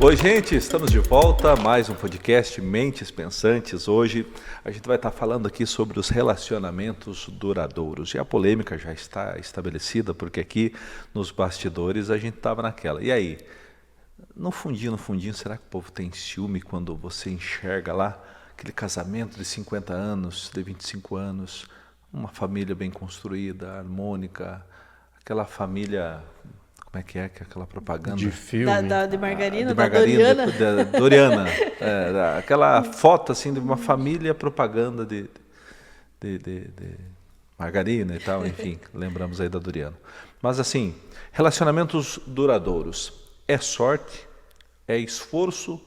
Oi, gente, estamos de volta, mais um podcast Mentes Pensantes. Hoje a gente vai estar falando aqui sobre os relacionamentos duradouros. E a polêmica já está estabelecida, porque aqui nos bastidores a gente estava naquela. E aí, no fundinho, será que o povo tem ciúme quando você enxerga lá aquele casamento de 50 anos, de 25 anos, uma família bem construída, harmônica, aquela família... Como é que é aquela propaganda? De filme. De margarina, da Doriana. Doriana. Aquela foto assim de uma família propaganda de margarina e tal, enfim, lembramos aí da Doriana. Mas assim, relacionamentos duradouros, é sorte, é esforço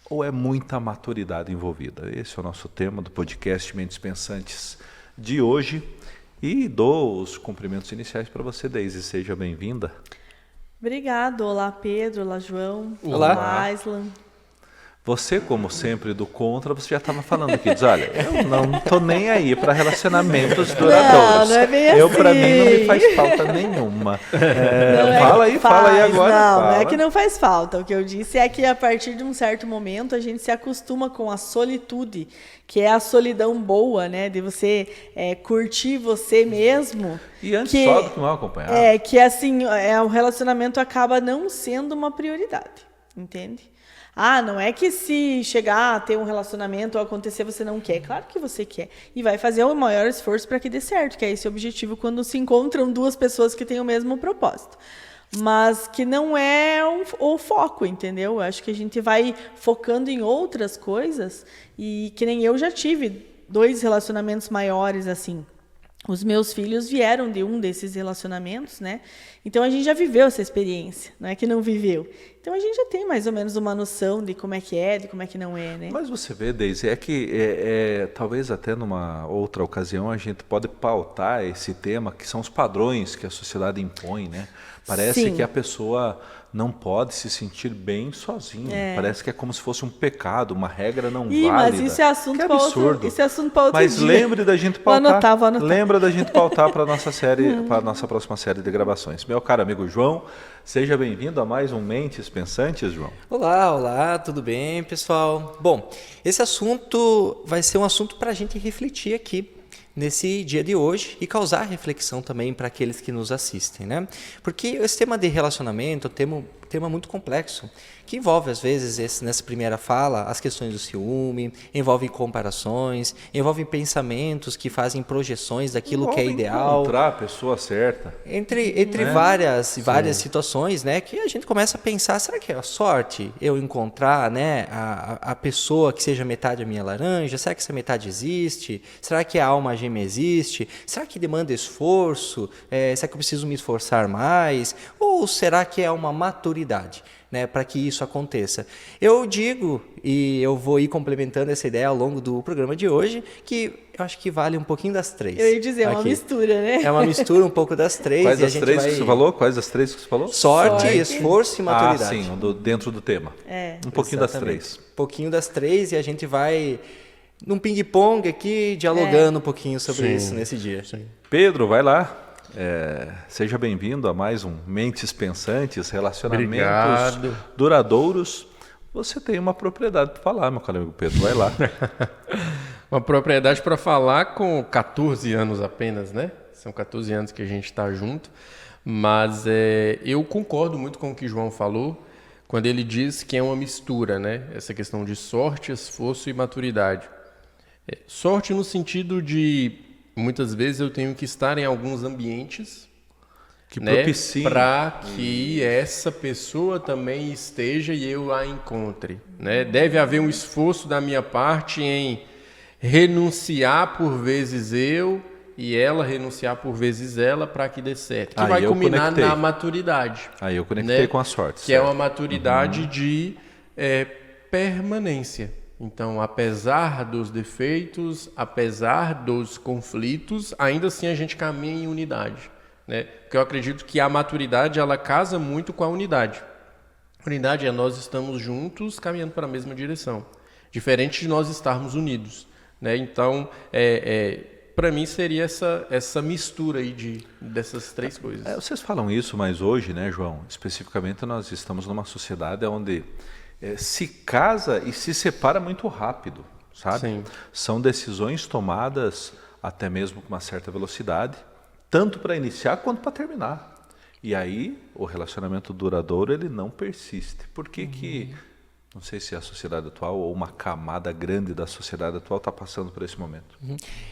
ou é muita maturidade envolvida? Esse é o nosso tema do podcast Mentes Pensantes de hoje. E dou os cumprimentos iniciais para você, Deise. Seja bem-vinda. Obrigado. Olá, Pedro. Olá, João. Olá. Olá, Aislan. Você, como sempre, do contra, você já estava falando aqui, diz, olha, eu não tô nem aí para relacionamentos duradouros. Não é bem assim. Eu, para mim, não me faz falta nenhuma. Fala aí agora. Não é que não faz falta. O que eu disse é que a partir de um certo momento a gente se acostuma com a solitude, que é a solidão boa, né? De você curtir você mesmo. E antes só do que mal acompanhado. Que assim, o relacionamento acaba não sendo uma prioridade, entende? Não é que se chegar a ter um relacionamento ou acontecer você não quer. Claro que você quer. E vai fazer o maior esforço para que dê certo, que é esse o objetivo quando se encontram duas pessoas que têm o mesmo propósito. Mas que não é o foco, entendeu? Eu acho que a gente vai focando em outras coisas e que nem eu já tive 2 relacionamentos maiores assim. Os meus filhos vieram de um desses relacionamentos, né? Então a gente já viveu essa experiência, não é que não viveu. Então a gente já tem mais ou menos uma noção de como é, de como é que não é, né? Mas você vê, Deise, talvez até numa outra ocasião a gente pode pautar esse tema, que são os padrões que a sociedade impõe, né? Parece Sim. que a pessoa não pode se sentir bem sozinha. Parece que é como se fosse um pecado, uma regra não válida. Mas isso é assunto para outro, Mas dia. lembre da gente pautar. Vou anotar. Lembra da gente pautar para nossa série, para a nossa próxima série de gravações. Meu caro amigo João, seja bem-vindo a mais um Mentes Pensantes, João. Olá, tudo bem, pessoal? Bom, esse assunto vai ser um assunto para a gente refletir aqui nesse dia de hoje e causar reflexão também para aqueles que nos assistem, né? Porque esse tema de relacionamento é um tema muito complexo, que envolve, às vezes, nessa primeira fala, as questões do ciúme, envolve comparações, envolve pensamentos que fazem projeções daquilo que é ideal. Encontrar a pessoa certa. Entre várias situações, né, que a gente começa a pensar, será que é a sorte eu encontrar, né, a pessoa que seja metade a minha laranja? Será que essa metade existe? Será que a alma gêmea existe? Será que demanda esforço? Será que eu preciso me esforçar mais? Ou será que é uma maturidade, né, para que isso aconteça? Eu digo, e eu vou ir complementando essa ideia ao longo do programa de hoje, que eu acho que vale um pouquinho das 3. Eu ia dizer, é uma mistura, né? É uma mistura um pouco das 3. Quais das 3 que você falou? Quais das 3 que você falou? Sorte, esforço e maturidade. Sim, dentro do tema. Um pouquinho Exatamente. das 3. Um pouquinho das 3 e a gente vai num ping-pong aqui, dialogando um pouquinho sobre isso nesse dia. Sim. Pedro, vai lá. Seja bem-vindo a mais um Mentes Pensantes, relacionamentos duradouros. Você tem uma propriedade para falar, meu caro amigo Pedro, vai lá. Uma propriedade para falar com 14 anos apenas, né? São 14 anos que a gente está junto, mas eu concordo muito com o que o João falou, quando ele diz que é uma mistura, né? Essa questão de sorte, esforço e maturidade. Sorte no sentido de... Muitas vezes eu tenho que estar em alguns ambientes que propicie, para que essa pessoa também esteja e eu a encontre, né? Deve haver um esforço da minha parte em renunciar por vezes eu e ela renunciar por vezes ela para que dê certo. Que vai culminar na maturidade. Aí eu conectei com a sorte. Que certo? É uma maturidade de permanência. Então, apesar dos defeitos, apesar dos conflitos, ainda assim a gente caminha em unidade, né? Porque eu acredito que a maturidade, ela casa muito com a unidade. Unidade é nós estamos juntos caminhando para a mesma direção, diferente de nós estarmos unidos, né? Então, para mim seria essa mistura aí dessas três coisas. Vocês falam isso, mas hoje, né, João, especificamente nós estamos numa sociedade onde se casa e se separa muito rápido, sabe? Sim. São decisões tomadas até mesmo com uma certa velocidade, tanto para iniciar quanto para terminar. E aí o relacionamento duradouro ele não persiste. Por que que, não sei se é a sociedade atual ou uma camada grande da sociedade atual está passando por esse momento?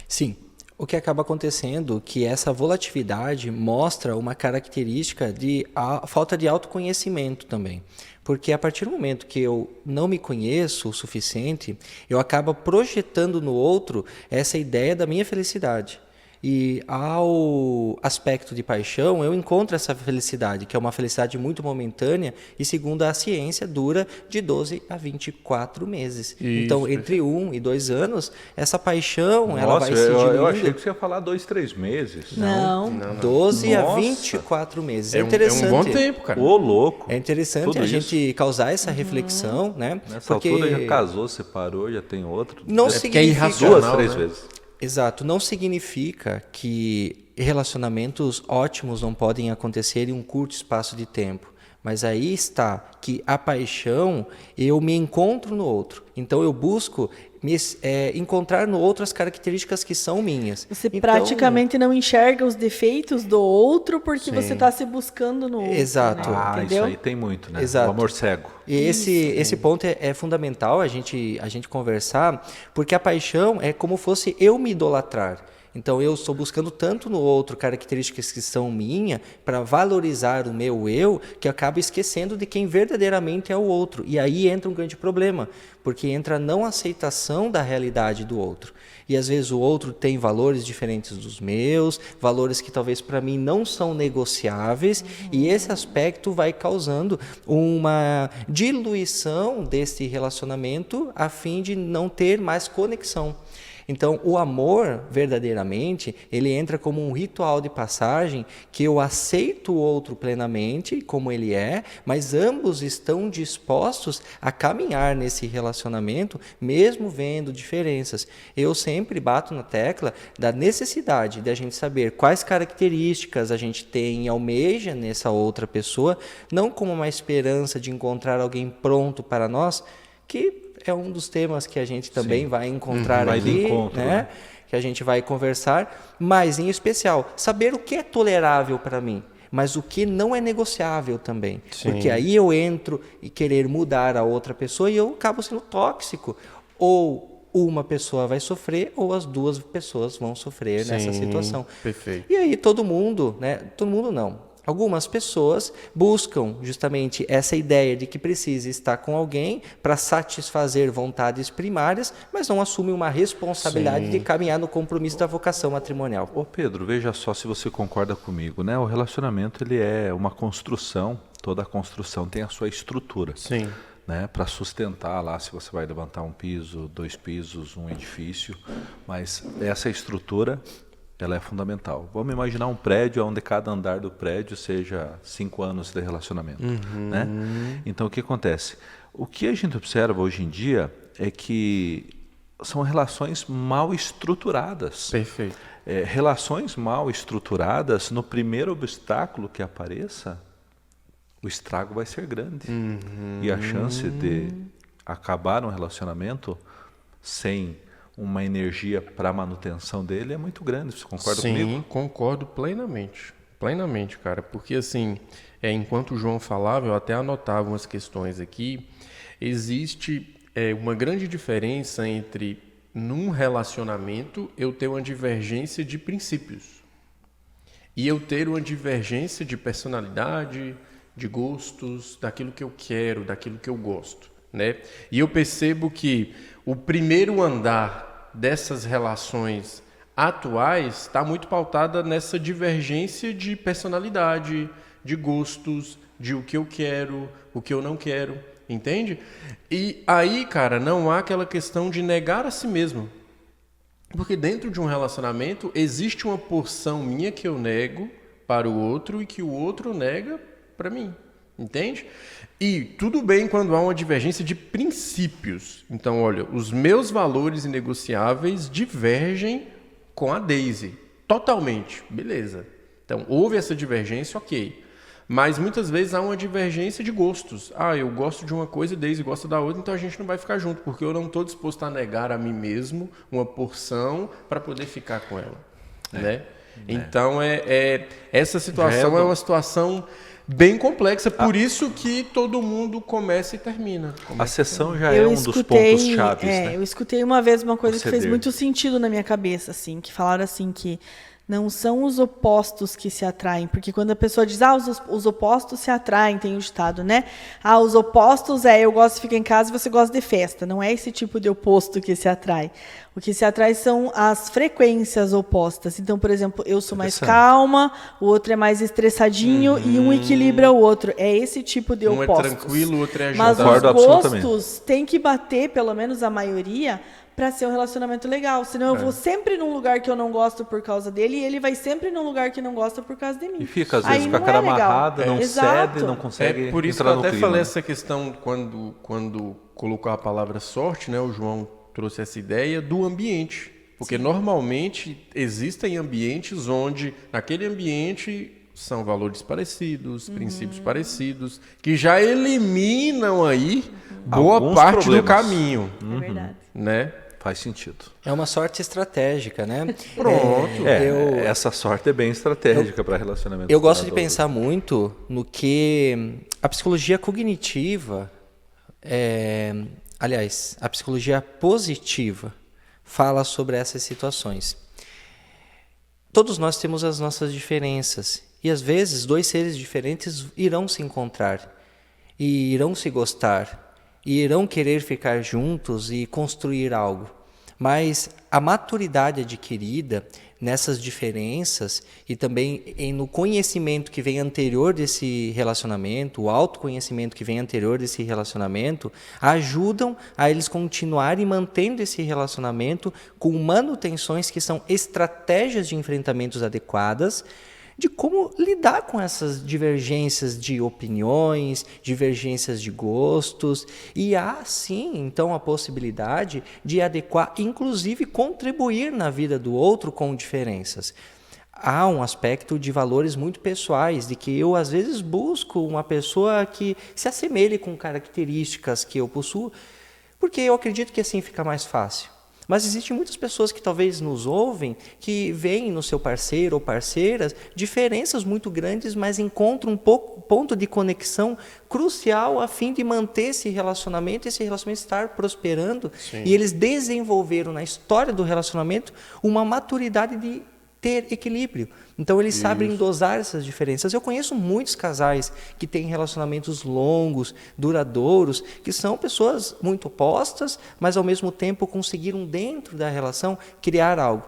Sim. O que acaba acontecendo é que essa volatilidade mostra uma característica de falta de autoconhecimento também. Porque a partir do momento que eu não me conheço o suficiente, eu acabo projetando no outro essa ideia da minha felicidade. E ao aspecto de paixão, eu encontro essa felicidade, que é uma felicidade muito momentânea e, segundo a ciência, dura de 12 a 24 meses. Isso, então, entre 1 e 2 anos, essa paixão ela vai se eu diminuindo. achei que você ia falar 2, 3 meses. Não. 12 a Nossa. 24 meses. É É interessante. um bom tempo, cara. Ô, louco. É interessante Tudo a isso. gente causar essa reflexão, né? Nessa altura já casou, separou, já tem outro. Não Deve- porque é significa... irracional. 2, 3 né? vezes. Exato, não significa que relacionamentos ótimos não podem acontecer em um curto espaço de tempo. Mas aí está que a paixão, eu me encontro no outro. Então eu busco encontrar no outro as características que são minhas. Você Então, praticamente não enxerga os defeitos do outro porque Sim. você está se buscando no outro. Exato. Né? Ah, Entendeu? isso aí tem muito, né? Exato. O amor cego. E esse ponto é fundamental a gente conversar, porque a paixão é como fosse eu me idolatrar. Então eu estou buscando tanto no outro características que são minhas para valorizar o meu eu, que eu acabo esquecendo de quem verdadeiramente é o outro. E aí entra um grande problema, porque entra a não aceitação da realidade do outro. E às vezes o outro tem valores diferentes dos meus, valores que talvez para mim não são negociáveis, e esse aspecto vai causando uma diluição desse relacionamento a fim de não ter mais conexão. Então, o amor, verdadeiramente, ele entra como um ritual de passagem que eu aceito o outro plenamente, como ele é, mas ambos estão dispostos a caminhar nesse relacionamento, mesmo vendo diferenças. Eu sempre bato na tecla da necessidade de a gente saber quais características a gente tem e almeja nessa outra pessoa, não como uma esperança de encontrar alguém pronto para nós, que é um dos temas que a gente também vai encontrar Vai de aqui, encontro, né? Que a gente vai conversar, mas em especial, saber o que é tolerável para mim, mas o que não é negociável também. Sim. Porque aí eu entro e querer mudar a outra pessoa e eu acabo sendo tóxico. Ou uma pessoa vai sofrer ou as duas pessoas vão sofrer nessa Sim, situação. perfeito. E aí todo mundo não. Algumas pessoas buscam justamente essa ideia de que precisa estar com alguém para satisfazer vontades primárias, mas não assumem uma responsabilidade Sim. de caminhar no compromisso da vocação matrimonial. Ô Pedro, veja só se você concorda comigo, né? O relacionamento ele é uma construção, toda construção tem a sua estrutura. Sim. Né, para sustentar lá, se você vai levantar um piso, 2 pisos, um edifício, mas essa estrutura, ela é fundamental. Vamos imaginar um prédio onde cada andar do prédio seja 5 anos de relacionamento. Né? Então, o que acontece? O que a gente observa hoje em dia é que são relações mal estruturadas. Perfeito. Relações mal estruturadas, no primeiro obstáculo que apareça, o estrago vai ser grande. E a chance de acabar um relacionamento sem uma energia para a manutenção dele é muito grande. Você concorda comigo? Sim, concordo plenamente. Plenamente, cara. Porque assim, enquanto o João falava, eu até anotava umas questões aqui. Existe uma grande diferença entre, num relacionamento, eu ter uma divergência de princípios. E eu ter uma divergência de personalidade, de gostos, daquilo que eu quero, daquilo que eu gosto, né? E eu percebo que o primeiro andar dessas relações atuais está muito pautada nessa divergência de personalidade, de gostos, de o que eu quero, o que eu não quero, entende? E aí, cara, não há aquela questão de negar a si mesmo. Porque dentro de um relacionamento existe uma porção minha que eu nego para o outro e que o outro nega para mim, entende? E tudo bem quando há uma divergência de princípios. Então, olha, os meus valores inegociáveis divergem com a Daisy. Totalmente. Beleza. Então, houve essa divergência, ok. Mas muitas vezes há uma divergência de gostos. Eu gosto de uma coisa e Daisy gosta da outra, então a gente não vai ficar junto, porque eu não estou disposto a negar a mim mesmo uma porção para poder ficar com ela. Né? Então, essa situação é uma situação bem complexa, por isso que todo mundo começa e termina. A sessão já é um dos pontos chaves, né? Eu escutei uma vez uma coisa que fez muito sentido na minha cabeça, assim, que falaram assim que não são os opostos que se atraem, porque quando a pessoa diz, os opostos se atraem, tem o ditado, né? Os opostos eu gosto de ficar em casa e você gosta de festa. Não é esse tipo de oposto que se atrai. O que se atrai são as frequências opostas. Então, por exemplo, eu sou mais calma, o outro é mais estressadinho e um equilibra o outro. É esse tipo de opostos. Um é tranquilo, o outro é agitado. Mas os gostos têm que bater, pelo menos a maioria, para ser um relacionamento legal. Senão eu vou sempre num lugar que eu não gosto por causa dele e ele vai sempre num lugar que não gosta por causa de mim. E fica, às vezes, com a cara amarrada, não cede, não consegue. Por isso que eu até falei essa questão quando colocou a palavra sorte, né? O João trouxe essa ideia do ambiente. Porque normalmente existem ambientes onde, naquele ambiente, são valores parecidos, princípios parecidos, que já eliminam aí boa alguns parte problemas do caminho. É verdade. Né? Faz sentido. É uma sorte estratégica, né? Pronto. Essa sorte é bem estratégica para relacionamento. Eu gosto de pensar muito no que a psicologia cognitiva, aliás, a psicologia positiva fala sobre essas situações. Todos nós temos as nossas diferenças e às vezes dois seres diferentes irão se encontrar e irão se gostar e irão querer ficar juntos e construir algo. Mas a maturidade adquirida nessas diferenças e também no conhecimento que vem anterior desse relacionamento, o autoconhecimento que vem anterior desse relacionamento, ajudam a eles continuarem mantendo esse relacionamento com manutenções que são estratégias de enfrentamentos adequadas, de como lidar com essas divergências de opiniões, divergências de gostos, e há sim, então, a possibilidade de adequar, inclusive contribuir na vida do outro com diferenças. Há um aspecto de valores muito pessoais, de que eu às vezes busco uma pessoa que se assemelhe com características que eu possuo, porque eu acredito que assim fica mais fácil. Mas existem muitas pessoas que talvez nos ouvem, que veem no seu parceiro ou parceiras diferenças muito grandes, mas encontram um ponto de conexão crucial a fim de manter esse relacionamento estar prosperando. Sim. E eles desenvolveram na história do relacionamento uma maturidade de ter equilíbrio. Então eles sabem dosar essas diferenças. Eu conheço muitos casais que têm relacionamentos longos, duradouros, que são pessoas muito opostas, mas ao mesmo tempo conseguiram dentro da relação criar algo.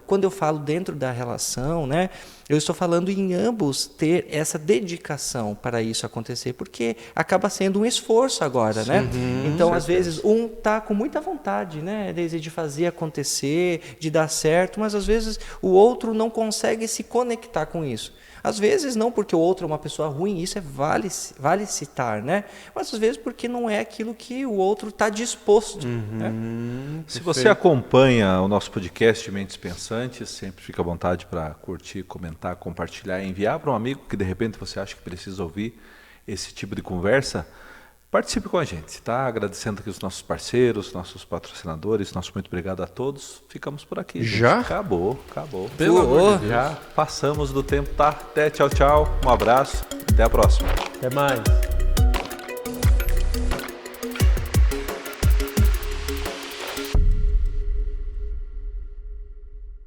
Quando eu falo dentro da relação, né, eu estou falando em ambos ter essa dedicação para isso acontecer, porque acaba sendo um esforço agora, né? Então, às vezes, um está com muita vontade, né, de fazer acontecer, de dar certo, mas às vezes o outro não consegue se conectar com isso. Às vezes não porque o outro é uma pessoa ruim, isso vale citar, né? Mas às vezes porque não é aquilo que o outro está disposto. Né? Se você acompanha o nosso podcast Mentes Pensantes, sempre fica à vontade para curtir, comentar, compartilhar, enviar para um amigo que de repente você acha que precisa ouvir esse tipo de conversa. Participe com a gente, tá? Agradecendo aqui os nossos parceiros, nossos patrocinadores, nosso muito obrigado a todos. Ficamos por aqui. Gente. Já? Acabou. Pelo amor de Deus. Já passamos do tempo, tá? Até tchau. Um abraço. Até a próxima. Até mais.